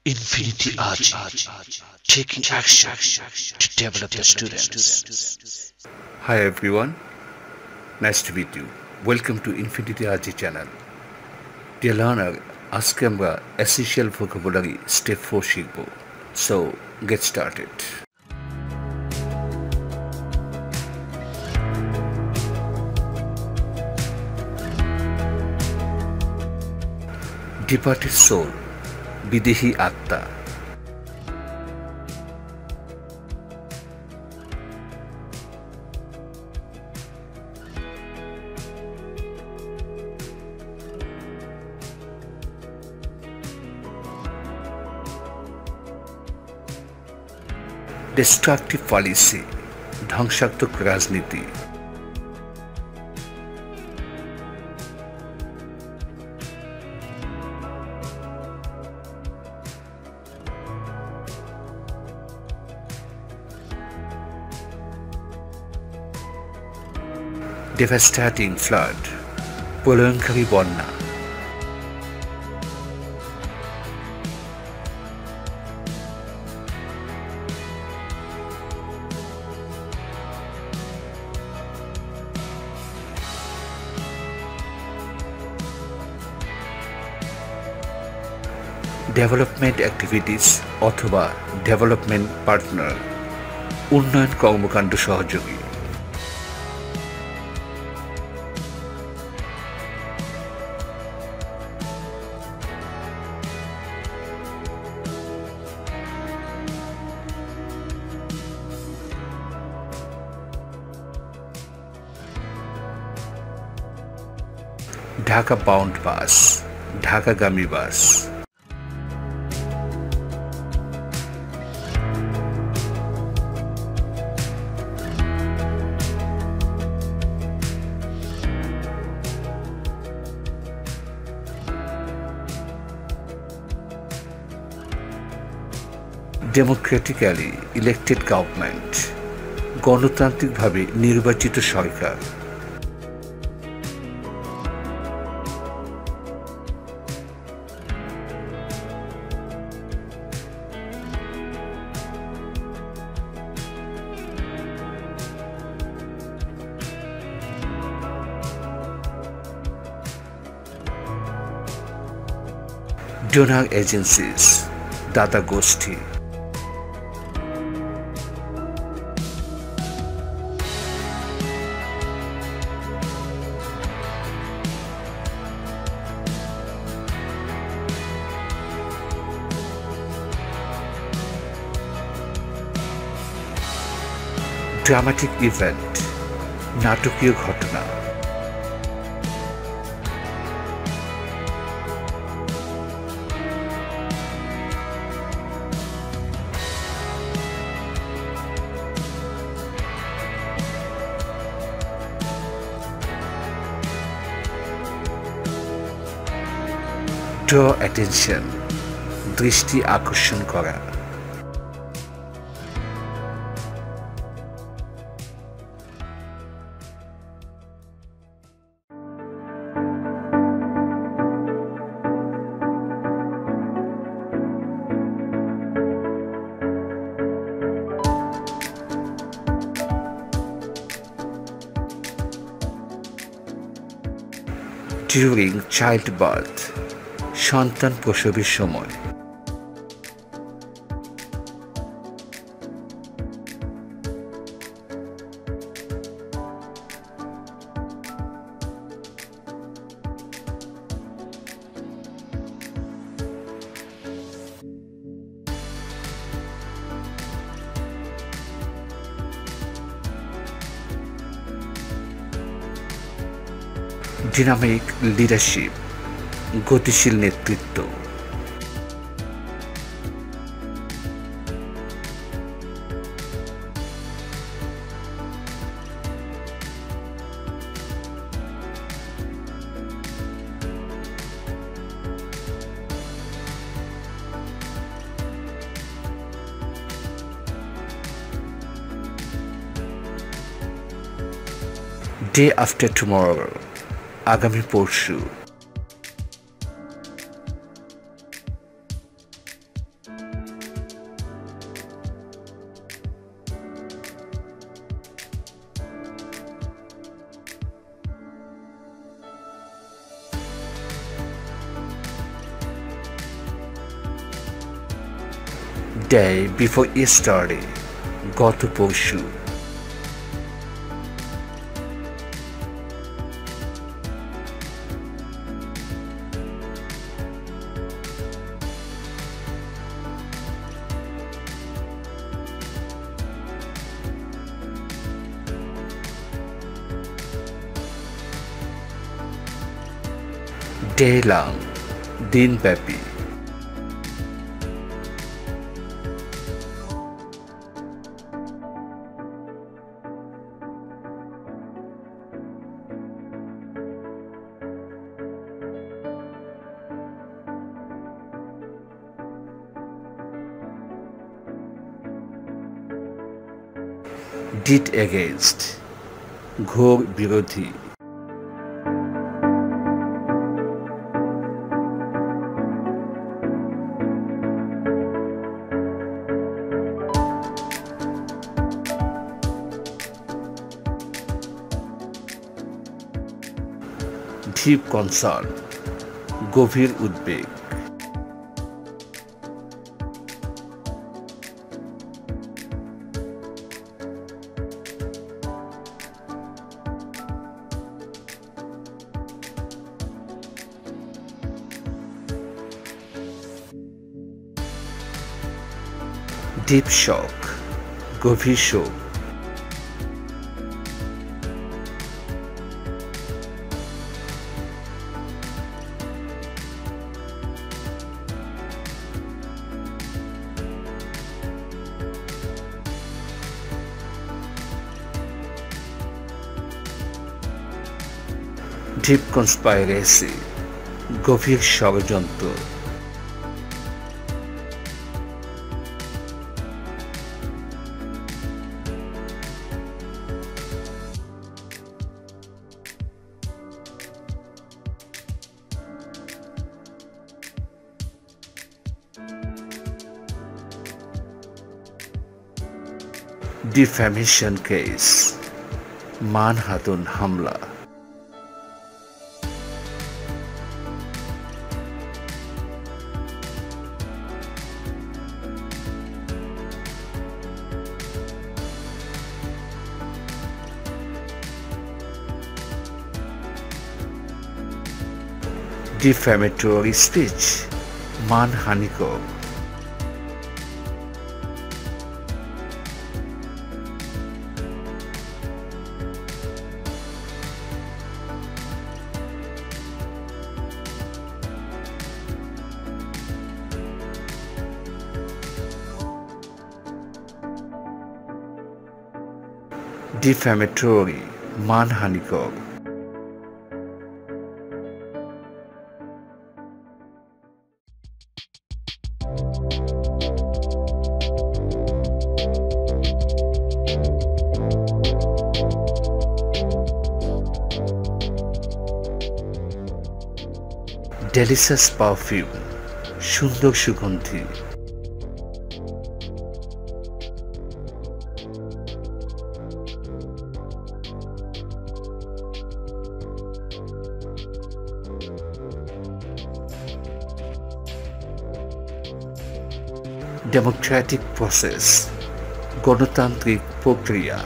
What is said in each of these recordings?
Infinity RG, taking action to develop the students. Hi everyone, nice to meet you. Welcome to Infinity RG channel. Dear learner, আজকে আমরা essential vocabulary step 4 শিখব. So, get started. Departed soul, বিদেহী আত্মা. Destructive policy, ধ্বংসাত্মক রাজনীতি. Devastating flood, প্রলয়ঙ্কারী বন্যা. Development activities অথবা development partner, উন্নয়ন কর্মকাণ্ড সহযোগী. ঢাকা বাউন্ড বাস, ঢাকাগামী বাস. ডেমোক্রেটিক্যালি ইলেক্টেড গভর্নমেন্ট, গণতান্ত্রিকভাবে নির্বাচিত সরকার. ডোনার এজেন্সিস, দাতা গোষ্ঠী. ড্রামাটিক ইভেন্ট, নাটকীয় ঘটনা. Draw attention, দৃষ্টি আকর্ষণ করা. During childbirth, সন্তান প্রসবের সময়. Dynamic leadership, গতিশীল নেতৃত্ব. Day after tomorrow, আগামী পরশু. Day before yesterday, গত পরশু। Day long, দিনব্যাপী। Deed against, ঘোর বিরোধী। Deep concern, গভীর উদ্বেগ। Deep shock, গভীর শোক। Deep conspiracy, গভীর ষড়যন্ত্র। Defamation case, মানহাতুন হামলা। Defamatory speech, মানহানিকর। Defamatory, মানহানিকর। Delicious perfume, সুন্দর সুগন্ধি। Democratic process, গণতান্ত্রিক প্রক্রিয়া।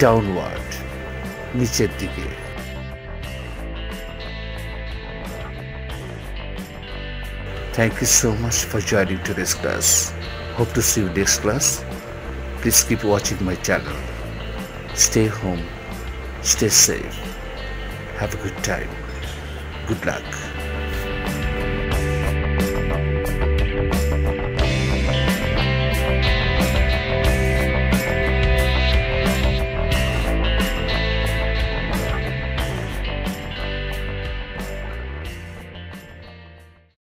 Downward, নিচের দিকে। Thank you so much for joining today's class. Hope to see you next class. Please keep watching my channel. Stay home, stay safe. Have a good time. Good luck.